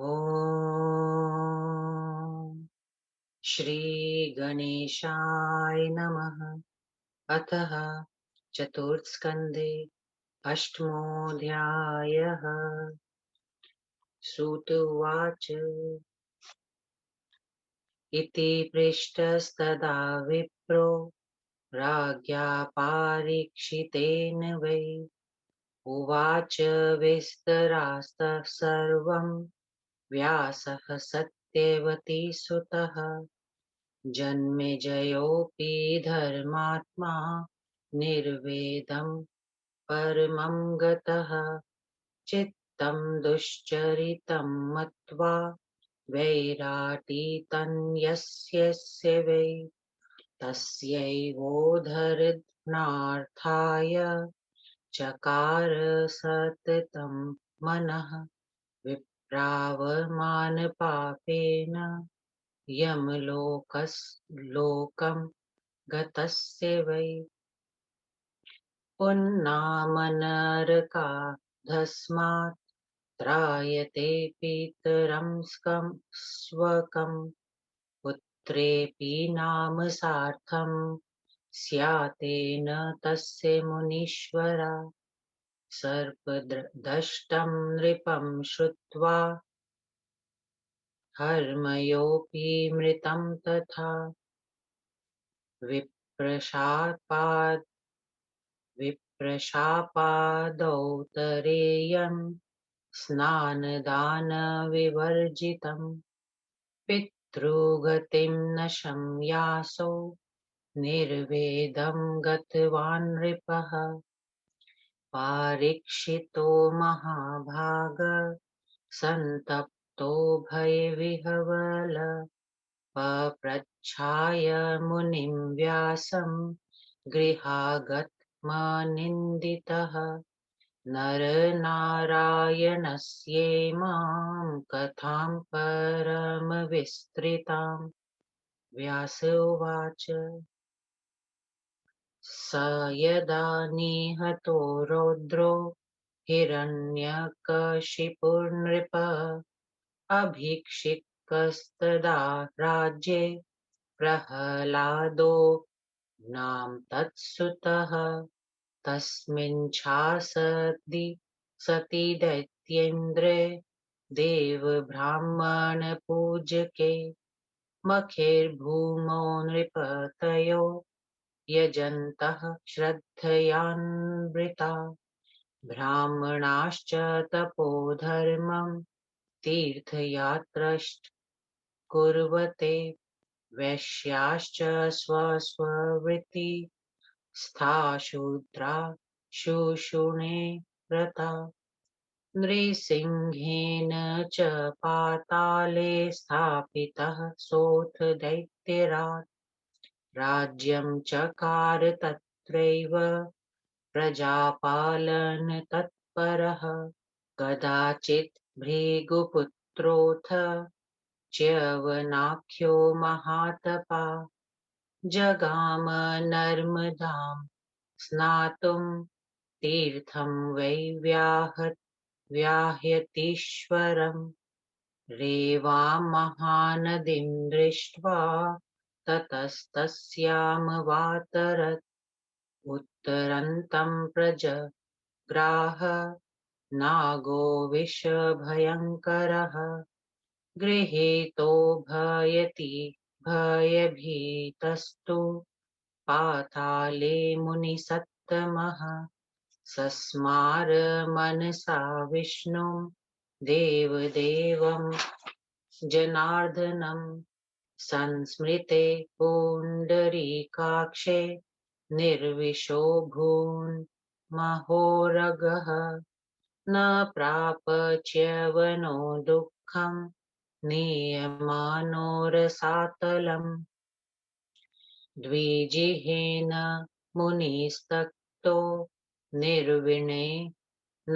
ॐ श्रीगणेशाय नमः। अतः चतुर्थस्कन्धे अष्टमोऽध्यायः। सूत उवाच इति पृष्टस्तदा विप्रो राज्ञा पारीक्षितेन वै उवाच विस्तरास्तः सर्वं व्यासः सत्यवतीसुतः जन्मेजयोऽपि धर्मात्मा निर्वेदं परमं गतः चित्तं दुश्चरितं मत्वा वैराटीतन्यस्य वै तस्यैवोद्धरणार्थाय चकार सततं मनः विप्रावमानपापेन यमलोकं गतस्य वै पुन्नामनरकाधस्मात् त्रायते पितरं स्वकं पुत्रेऽपि नाम सार्थं स्यातेन तस्य मुनीश्वरा सर्पदष्टं नृपं श्रुत्वा हर्मयोऽपि मृतं तथा विप्रशापाद् विप्रशापादौतरेयं स्नानदानविवर्जितं पितृगतिं न शम्यासो निर्वेदं गतवान् नृपः पारीक्षितो महाभाग सन्तप्तो भयविह्वल पप्रच्छाय मुनिं व्यासं गृहागतमनिन्दितः नरनारायणस्येमां कथां परमविस्तृतां व्यास उवाच स यदा निहतो रौद्रो हिरण्यकशिपुर्नृपः अभीक्ष्रिकस्तदा राज्ये प्रह्लादो नाम तत्सुतः तस्मिन् सति दैत्येन्द्रे देवब्राह्मणपूजके मखेर्भूमौ नृपतयो यजन्तः श्रद्धयान्विता ब्राह्मणाश्च तपोधर्मं तीर्थयात्रश्च कुर्वते वैश्याश्च स्वस्ववृत्ति स्था शूद्रा शुशुणे व्रता नृसिंहेन च पाताले स्थापितः सोऽथ दैत्यराट् राज्यं चकार तत्रैव प्रजापालन तत्परः कदाचित् भृगुपुत्रोऽथ च्यवनाख्यो महातपा जगाम नर्मदां स्नातुं तीर्थं वै व्याह्यतीश्वरम् रेवां महानदीं दृष्ट्वा ततस्तस्यामवातरत् उत्तरन्तं प्रजग्राह नागो विषभयङ्करः गृहीतो भयभीतस्तु पाताले मुनिसत्तमः सस्मार मनसा विष्णुं देवदेवं जनार्दनं संस्मृते पुण्डरीकाक्षे निर्विशो भून् महोरगः न प्राप च्यवनो दुःखं नीयमानो रसातलम् द्विजिहेन मुनिस्तप्तो निर्विणे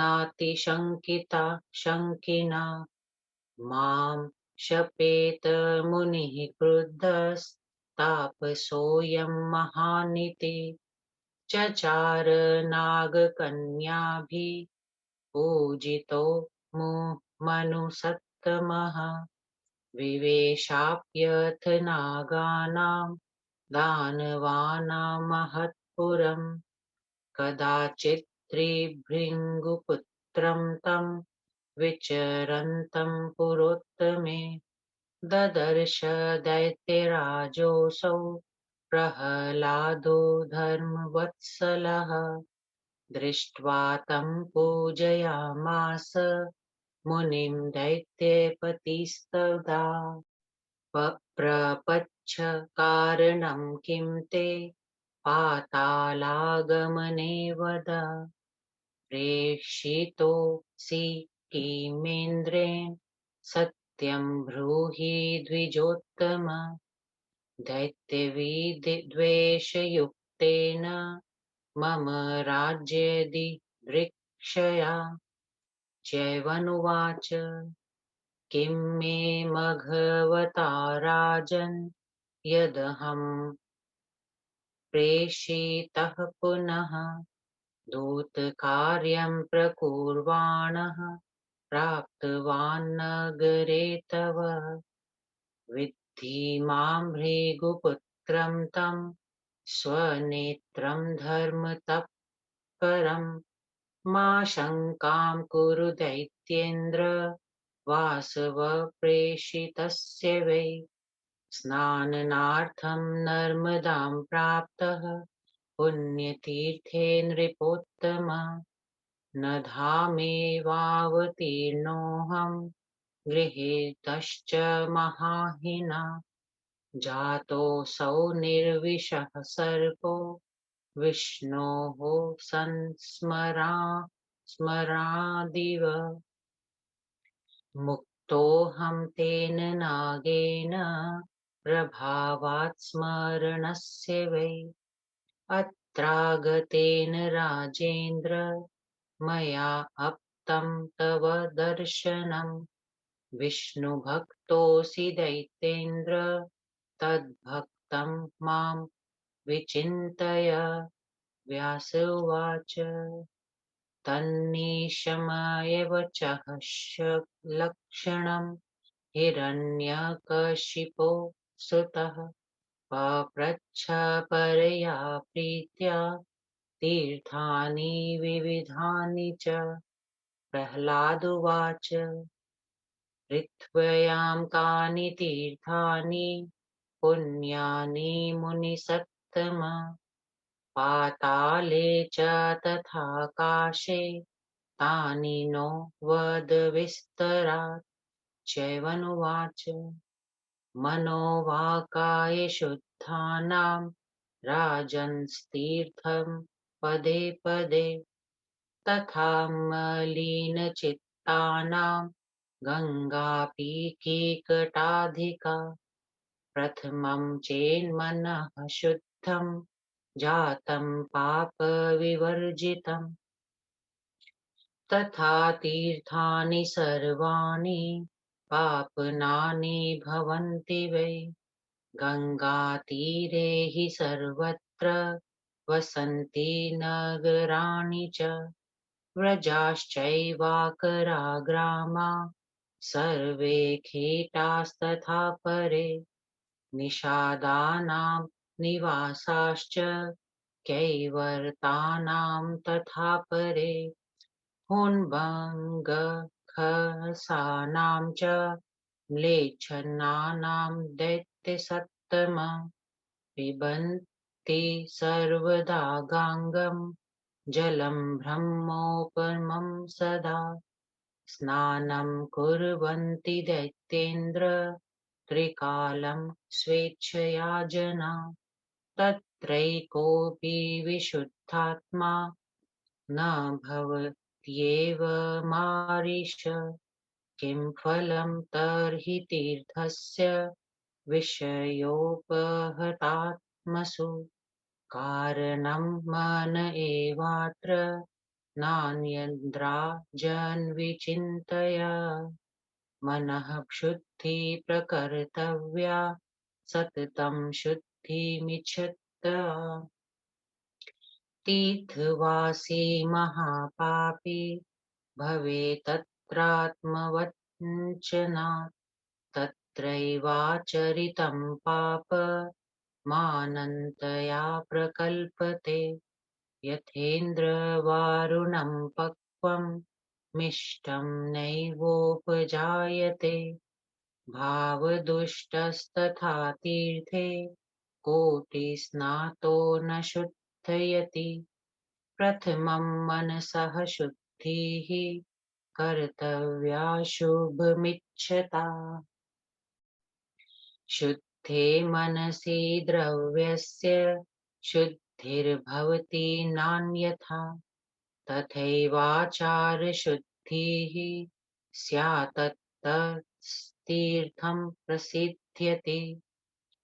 नातिशङ्किता शङ्किना मां शपेत मुनिः क्रुद्धस्तापसोऽयं महानिति चचार नागकन्याभिः पूजितो मनुसत्तमः पुरुषोत्तमः विवेशाप्यथ नागानां दानवानां महत्पुरम् कदाचित् त्रिभृङ्गुपुत्रं तं विचरन्तं पुरोत्तमे ददर्श दैत्यराजोऽसौ प्रह्लादो धर्मवत्सलः दृष्ट्वा तं पूजयामास मुनिं दैत्यपतिस्तदा प्रपच्छ कारणं किं ते पातालागमने वद प्रेषितोऽसि किमेन्द्रेण सत्यं ब्रूहि द्विजोत्तम दैत्यविद्वेषयुक्तेन मम राज्यदिदृक्षया चैवनुवाच किं मे मघवता राजन् यदहं प्रेषितः पुनः दूतकार्यं प्रकुर्वाणः प्राप्तवान् नगरे तव विद्धि मां भृगुपुत्रं तं स्वनेत्रं धर्मतत्परं मा शङ्कां कुरु दैत्येन्द्र वासव प्रेषितस्य वै स्नानार्थं नर्मदां प्राप्तः पुण्यतीर्थे नृपोत्तम न धामेवावतीर्णोऽहं गृहीतश्च महाहिना जातोऽसौ निर्विशः सर्पो विष्णोः संस्मरादिव मुक्तोऽहं तेन नागेन प्रभावात् स्मरणस्य वै अत्रागतेन राजेन्द्र मया अप्तं तव दर्शनम् विष्णुभक्तोऽसि दैत्येन्द्र तद्भक्तं मां विचिन्तय व्यास उवाच तन्निशमयव चः लक्षणं हिरण्यकशिपो सुतः पप्रच्छ परया प्रीत्या तीर्थानि विविधानि च प्रह्लादुवाच ऋत्व्यां कानि तीर्थानि पुण्यानि मुनिसत्तम पाताले च तथाकाशे तानि नो वद विस्तरात् चैवनुवाच मनोवाकाय शुद्धानां राजन्स्तीर्थं पदे पदे तथा मलिनचित्तानां गङ्गापि कीकटाधिका प्रथमं चेन्मनः शुद्धं जातं पापविवर्जितम् तथा तीर्थानि सर्वाणि पापनानि भवन्ति वै गङ्गातीरे हि सर्वत्र वसन्ति नगराणि च व्रजाश्चैवाकराग्रामा सर्वे कीटास्तथा परे निषादानां निवासाश्च कैवर्तानां तथा परे हुन्भङ्गखसानां च म्लेच्छन्नानां दैत्यसत्तम पिबन्ति सर्वदा गाङ्गं जलं ब्रह्मोपमं सदा स्नानं कुर्वन्ति दैत्येन्द्र त्रिकालं स्वेच्छया जना तत्रैकोऽपि विशुद्धात्मा न भवत्येव मारिष किं फलं तर्हि तीर्थस्य विषयोपहतात्मसु कारणं मन एवात्र नान्यद्राजन्विचिन्तय मनः शुद्धि प्रकर्तव्या सततं शुद्धिमिच्छत तीर्थवासी महापापी भवेत् तत्रात्मवत् किञ्चनात् तत्रैवाचरितं पाप मानन्तया प्रकल्पते यथेन्द्रवारुणं पक्वं मिष्टं नैवोपजायते भावदुष्टस्तथा तीर्थे कोटिस्नातो न शुद्धयति प्रथमं मनसः शुद्धिः कर्तव्या शुभमिच्छता शुद्धे मनसि द्रव्यस्य शुद्धिर्भवति नान्यथा तथैवाचारशुद्धिः स्यात्तत्तीर्थं प्रसिद्ध्यति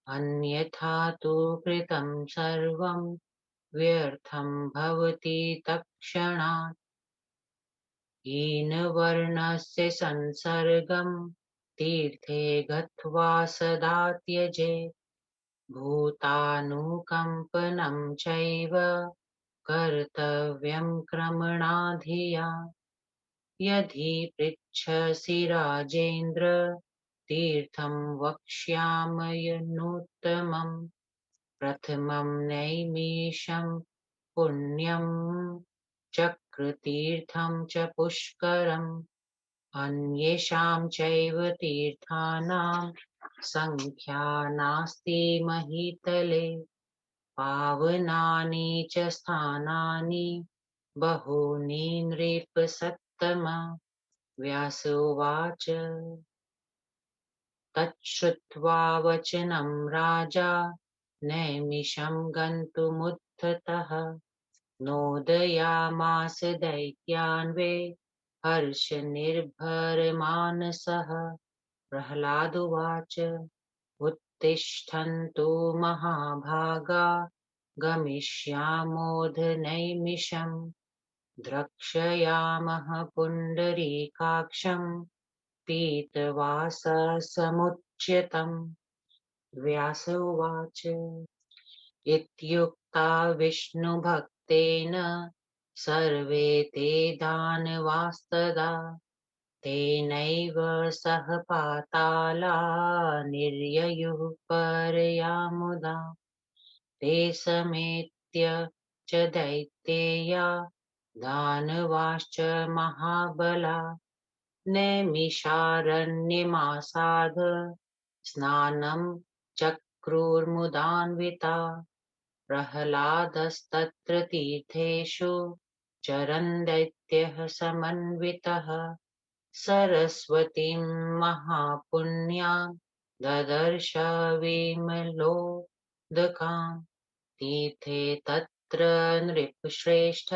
अन्यथा तु कृतं सर्वं व्यर्थं भवति तत्क्षणात् हीनवर्णस्य संसर्गं तीर्थे गत्वा सदा त्यजेत् भूतानुकम्पनं चैव कर्तव्यं क्रमणाधिया यदि पृच्छसि राजेन्द्र तीर्थं वक्ष्यामयनुत्तमम् प्रथमं नैमिषं पुण्यं चक्रतीर्थं च पुष्करम् अन्येषां चैव तीर्थानां सङ्ख्या नास्ति महीतले पावनानि च स्थानानि बहूनि नृपसत्तमा व्यास उवाच तच्छ्रुत्वा वचनं राजा नैमिषं गन्तुमुत्थितः नोदयामास दैत्यान्वे हर्षनिर्भरमानसः प्रह्लादुवाच उत्तिष्ठन्तु महाभागा गमिष्यामोऽधनैमिषम् द्रक्ष्यामः पुण्डरीकाक्षं पीतवाससमुच्यतम् व्यास उवाच इत्युक्ता विष्णुभक्तेन सर्वे ते दानवास्तदा तेनैव सह पाताला निर्ययुः परयामुदा ते समेत्य च दैतेया दानवाश्च महाबला नैमिषारण्यमासाद स्नानं चक्रुर्मुदान्विता प्रह्लादस्तत्र तीर्थेषु चरन् दैत्यः समन्वितः सरस्वतीं महापुण्यां ददर्श विमलोदकाम् तीर्थे तत्र नृपश्रेष्ठ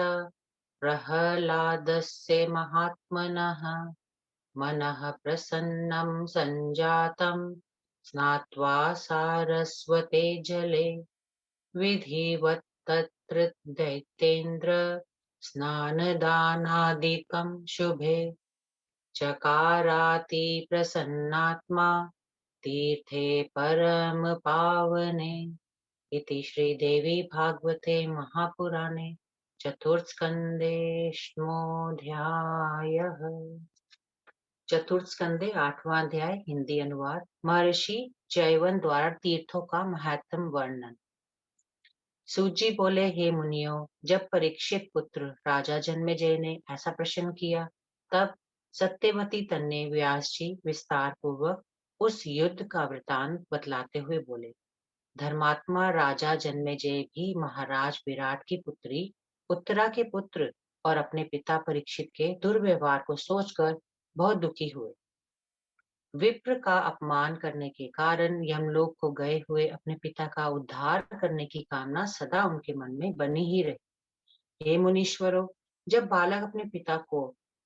प्रह्लादस्य महात्मनः मनः प्रसन्नं सञ्जातं स्नात्वा सारस्वते जले विधिवत् तत्र दैत्येन्द्र स्नानदानादिकं शुभे चकाराति प्रसन्नात्मा तीर्थे परमपावने इति श्रीदेवी भागवते महापुराणे चतुर्थस्कन्धे अष्टमोऽध्यायः चतुर्थ स्कंदे 8वां अध्याय हिंदी अनुवाद महर्षि जयवन द्वारा तीर्थों का महत्तम वर्णन सूत बोले हे मुनियों जब परीक्षित पुत्र राजा जन्मेजय ने ऐसा प्रश्न किया तब सत्यवती तन्ने व्यास जी विस्तार पूर्वक उस युद्ध का वृतांत बतलाते हुए बोले धर्मात्मा राजा जन्मेजय भी महाराज विराट की पुत्री उत्तरा के पुत्र और अपने पिता परीक्षित के दुर्व्यवहार को सोचकर बहुत दुखी हुए विप्र का अपमान करने के कारण यमलोक को गए हुए अपने पिता का उद्धार करने की कामना सदा उनके मन में बनी ही रही हे मुनीश्वरों जब बालक अपने पिता को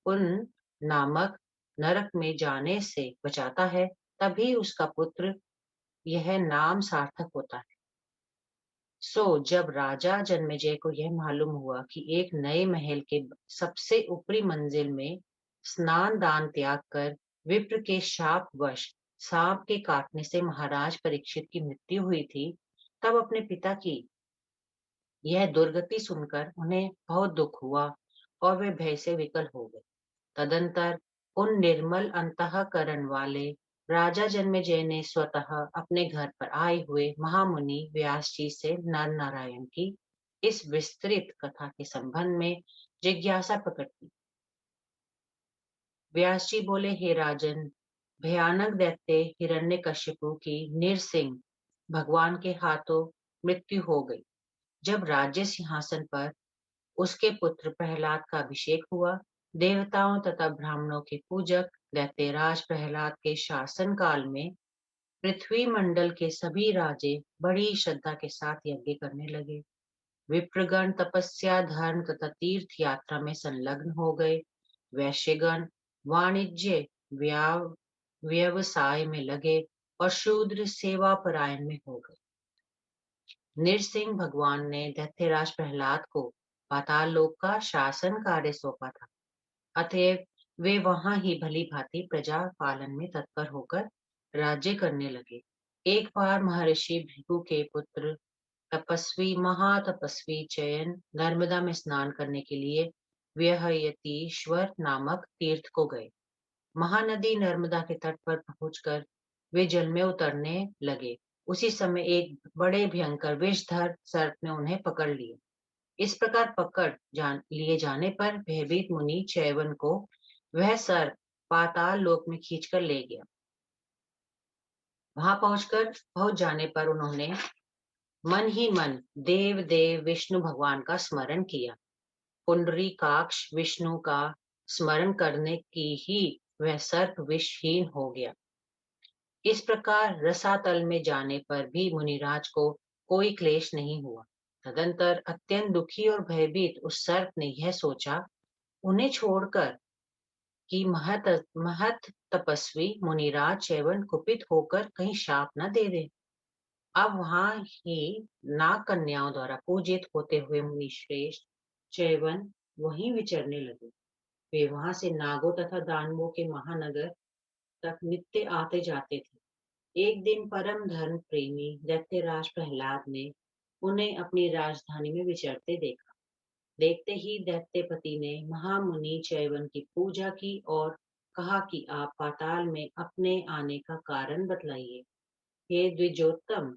उन नामक नरक में जाने से बचाता है तभी उसका पुत्र यह नाम सार्थक होता है सो जब राजा जन्मेजय को यह मालूम हुआ कि एक नए महल के सबसे ऊपरी मंजिल में स्नान दान त्याग कर विप्र के शाप वश सांप के काटने से महाराज परीक्षित की मृत्यु हुई थी तब अपने पिता की यह दुर्गति सुनकर उन्हें बहुत दुख हुआ और वे भय से विकल हो गए तदंतर उन निर्मल अंतःकरण वाले राजा जन्मेजय ने स्वतः अपने घर पर आए हुए महामुनि व्यास जी से नर नारायण की इस विस्तृत कथा के संबंध में जिज्ञासा प्रकट की। व्यास जी बोले, हे राजन, भयानक दैत्य हिरण्यकशिपु की नृसिंह भगवान के हाथों मृत्यु हो गई। जब राज्य सिंहासन पर उसके पुत्र प्रहलाद का अभिषेक हुआ, देवताओं तथा ब्राह्मणों के पूजक दैत्यराज प्रहलाद के शासन काल में पृथ्वी मंडल के सभी राजे बड़ी श्रद्धा के साथ यज्ञ करने लगे। विप्रगण तपस्या, धर्म तथा तीर्थ यात्रा में संलग्न हो गए। वैश्यगण वाणिज्य व्यवसाय में लगे और शूद्र सेवा परायण में हो गए। नृसिंह भगवान ने दैत्यराज प्रहलाद को पाताल लोक का शासन कार्य सौंपा था। अतएव वे वहां ही भली भांति प्रजा पालन में तत्पर होकर राज्य करने लगे। एक बार महर्षि भृगु के पुत्र तपस्वी महातपस्वी चयन नर्मदा में स्नान करने के लिए व्यहयतीश्वर नामक तीर्थ को गए। महानदी नर्मदा के तट पर पहुंचकर वे जल में उतरने लगे। उसी समय एक बड़े भयंकर विषधर सर्प ने उन्हें पकड़ लिया। इस प्रकार पकड़ लिए जाने पर भयभीत मुनि चैवन को वह सर्प पाताल लोक में खींचकर ले गया। वहां पहुंच जाने पर उन्होंने मन ही मन देव विष्णु भगवान का स्मरण किया। पुंडरीकाक्ष विष्णु का स्मरण करने की ही वह सर्प विषहीन हो गया। इस प्रकार रसातल में जाने पर भी मुनिराज को कोई क्लेश नहीं हुआ। तदंतर अत्यंत दुखी और भयभीत उस सर्प ने यह सोचा, उन्हें छोड़कर कि महत तपस्वी मुनिराज चैवन कुपित होकर कहीं शाप न दे दे। अब वहां ही नाग कन्याओं द्वारा पूजित होते हुए मुनि श्रेष्ठ चैवन वहीं विचरने लगे। वे वहां से नागों तथा दानवों के महानगर तक नित्य आते जाते थे। एक दिन परम धर्म प्रेमी दैत्यराज प्रहलाद ने उन्हें अपनी राजधानी में विचरते देखा। देखते ही दैत्यपति ने महामुनि चैवन की पूजा की और कहा कि आप पाताल में अपने आने का कारण बतलाइए। हे द्विजोत्तम,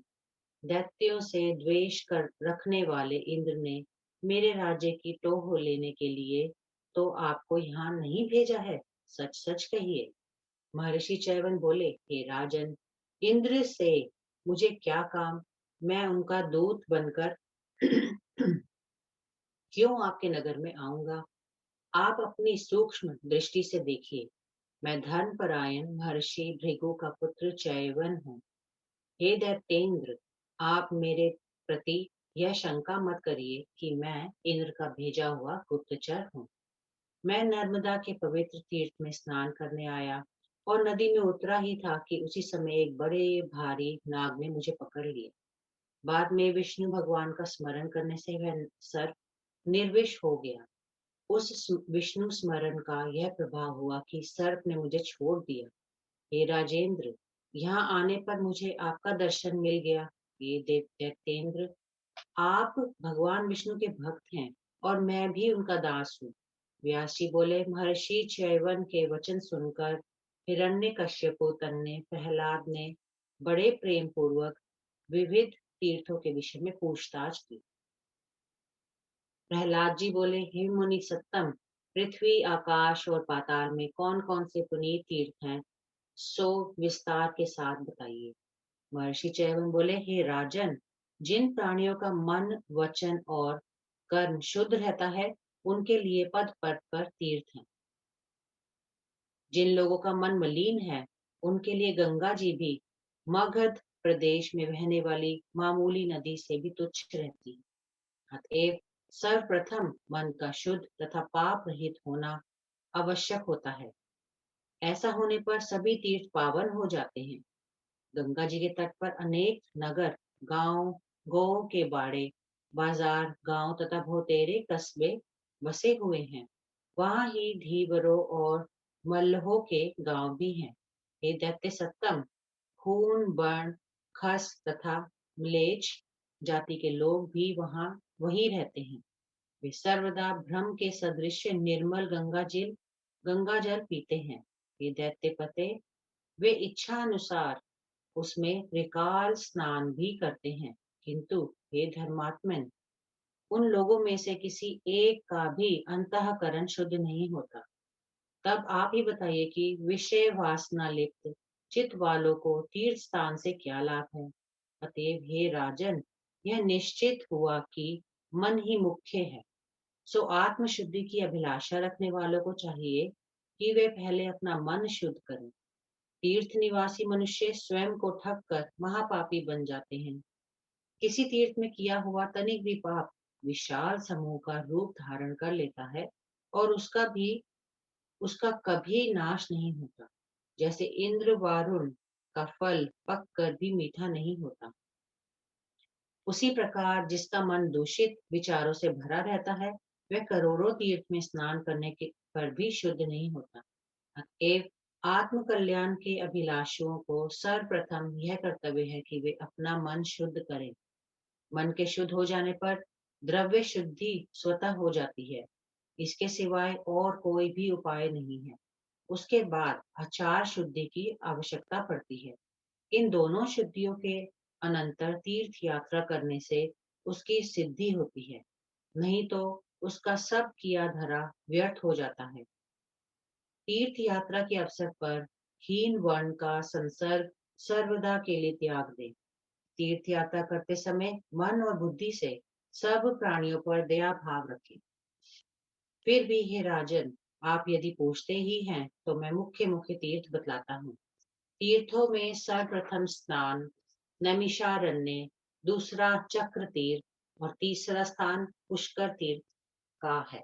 दैत्यों से द्वेष कर रखने वाले इंद्र ने मेरे राज्य की टोह लेने के लिए तो आपको यहाँ नहीं भेजा है, सच सच कहिए। महर्षि चैवन बोले, हे राजन, इंद्र से मुझे क्या काम, मैं उनका दूत बनकर क्यों आपके नगर में आऊंगा। आप अपनी सूक्ष्म दृष्टि से देखिए, मैं धर्मपरायण महर्षि भृगु का पुत्र चैवन हूँ। हे दैत्येंद्र, आप मेरे प्रति यह शंका मत करिए कि मैं इंद्र का भेजा हुआ गुप्तचर हूँ। मैं नर्मदा के पवित्र तीर्थ में स्नान करने आया और नदी में उतरा ही था कि उसी समय एक बड़े भारी नाग ने मुझे पकड़ लिया। बाद में विष्णु भगवान का स्मरण करने से वह सर्प निर्विष हो गया। उस विष्णु स्मरण का यह प्रभाव हुआ कि सर्प ने मुझे छोड़ दिया। हे राजेंद्र, यहाँ आने पर मुझे आपका दर्शन मिल गया। ये दैत्येंद्र, आप भगवान विष्णु के भक्त हैं और मैं भी उनका दास हूँ। व्यास जी बोले, महर्षि चैवन के वचन सुनकर हिरण्यकश्यपु तन्ने प्रहलाद ने बड़े प्रेम पूर्वक विविध तीर्थों के विषय में पूछताछ की। प्रहलाद जी बोले, हे मुनि सत्तम, पृथ्वी आकाश और पाताल में कौन कौन से पुनीत तीर्थ हैं, सो विस्तार के साथ बताइए। महर्षि चैवन बोले, हे राजन, जिन प्राणियों का मन वचन और कर्म शुद्ध रहता है उनके लिए पद पद पर तीर्थ हैं। जिन लोगों का मन मलिन है उनके लिए गंगा जी भी मगध प्रदेश में बहने वाली मामूली नदी से भी तुच्छ रहती है। अतएव सर्वप्रथम मन का शुद्ध तथा पाप रहित होना आवश्यक होता है। ऐसा होने पर सभी तीर्थ पावन हो जाते हैं। गंगा जी के तट पर अनेक नगर, गांव, गौ के बाड़े, बाजार, गांव तथा बहुतेरे कस्बे बसे हुए हैं। वहां ही धीवरों और मल्लहों के गांव भी हैं। हे दैत्य सत्तम, खून, वर्ण, खस तथा म्लेच्छ जाति के लोग भी वहीं रहते हैं। वे सर्वदा भ्रम के सदृश निर्मल गंगा जल पीते हैं। ये दैत्यपते वे इच्छा अनुसार उसमें त्रिकाल स्नान भी करते हैं, किंतु हे धर्मात्मन, उन लोगों में से किसी एक का भी अंतःकरण शुद्ध नहीं होता। तब आप ही बताइए कि विषय वासना लिप्त चित्त वालों को तीर्थ स्थान से क्या लाभ है। अतएव हे राजन, यह निश्चित हुआ कि मन ही मुख्य है। सो आत्म शुद्धि की अभिलाषा रखने वालों को चाहिए कि वे पहले अपना मन शुद्ध करें। तीर्थ निवासी मनुष्य स्वयं को ठग कर महापापी बन जाते हैं। किसी तीर्थ में किया हुआ तनिक भी पाप विशाल समूह का रूप धारण कर लेता है और उसका कभी नाश नहीं होता। जैसे इंद्र वारुण का फल पक कर भी मीठा नहीं होता, उसी प्रकार जिसका मन दूषित विचारों से भरा रहता है, वह करोड़ों तीर्थ में स्नान करने के पर भी शुद्ध नहीं होता। अतएव आत्म कल्याण के अभिलाषुओं को सर्वप्रथम यह कर्तव्य है कि वे अपना मन शुद्ध करें। मन के शुद्ध हो जाने पर द्रव्य शुद्धि स्वतः हो जाती है। इसके सिवाय और कोई भी उपाय नहीं है। उसके बाद आचार शुद्धि की आवश्यकता पड़ती है। इन दोनों शुद्धियों के अनंतर तीर्थ यात्रा करने से उसकी सिद्धि होती है, नहीं तो उसका सब किया धरा व्यर्थ हो जाता है। तीर्थ यात्रा के अवसर पर हीन वर्ण का संसर्ग सर्वदा के लिए त्याग दें। तीर्थ यात्रा करते समय मन और बुद्धि से सब प्राणियों पर दया भाव रखें। फिर भी हे राजन, आप यदि पूछते ही हैं तो मैं मुख्य मुख्य तीर्थ बतलाता हूँ। तीर्थों में सर्वप्रथम स्नान नैमिषारण्य, दूसरा चक्र तीर्थ और तीसरा स्थान पुष्कर तीर्थ का है।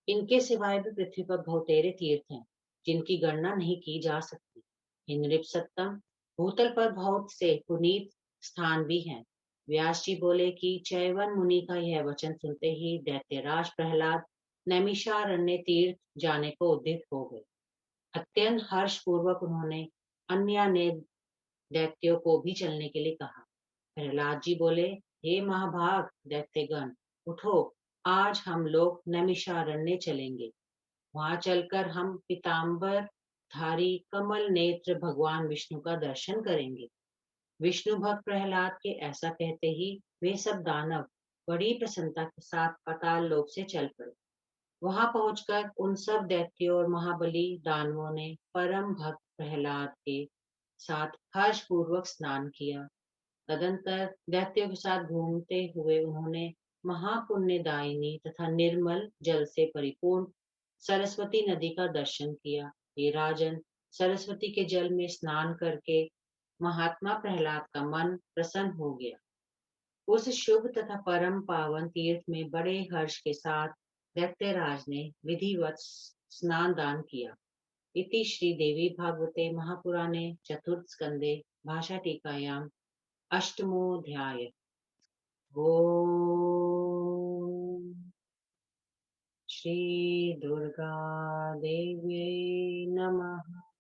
इनके सिवाय भी पृथ्वी पर बहुतेरे तीर्थ हैं, जिनकी गणना नहीं की जा सकती। हिंद्रिप सत्तम, भूतल पर बहुत से पुनीत स्थान भी हैं। व्यास जी बोले कि चैवन मुनि का यह वचन सुनते ही दैत्यराज प्रहलाद नैमिषारण्य तीर्थ जाने को उद्यत हो गए। अत्यंत हर्ष पूर्वक उन्होंने अन्य दैत्यों को भी चलने के लिए कहा। प्रहलाद जी बोले, हे महाभाग दैत्यगण, उठो, आज हम लोग नैमिषारण्य चलेंगे। वहां चलकर हम पीताम्बर धारी कमल नेत्र भगवान विष्णु का दर्शन करेंगे। विष्णु भक्त प्रहलाद के ऐसा कहते ही वे सब दानव बड़ी प्रसन्नता के साथ पाताल लोक से चल पड़े। वहां पहुंचकर उन सब दैत्यों और महाबली दानवों ने परम भक्त प्रहलाद के साथ हर्ष पूर्वक स्नान किया। तदंतर दैत्यों के साथ घूमते हुए उन्होंने महापुण्यदायिनी तथा निर्मल जल से परिपूर्ण सरस्वती नदी का दर्शन किया। हे राजन, सरस्वती के जल में स्नान करके महात्मा प्रहलाद का मन प्रसन्न हो गया। उस शुभ तथा परम पावन तीर्थ में बड़े हर्ष के साथ दैत्यराज ने विधिवत स्नान दान किया। इति श्री देवी भागवते महापुराणे चतुर्थ स्कंदे भाषा टीकायाम अष्टमोऽध्याय। ओम श्री दुर्गा देव्यै नमः।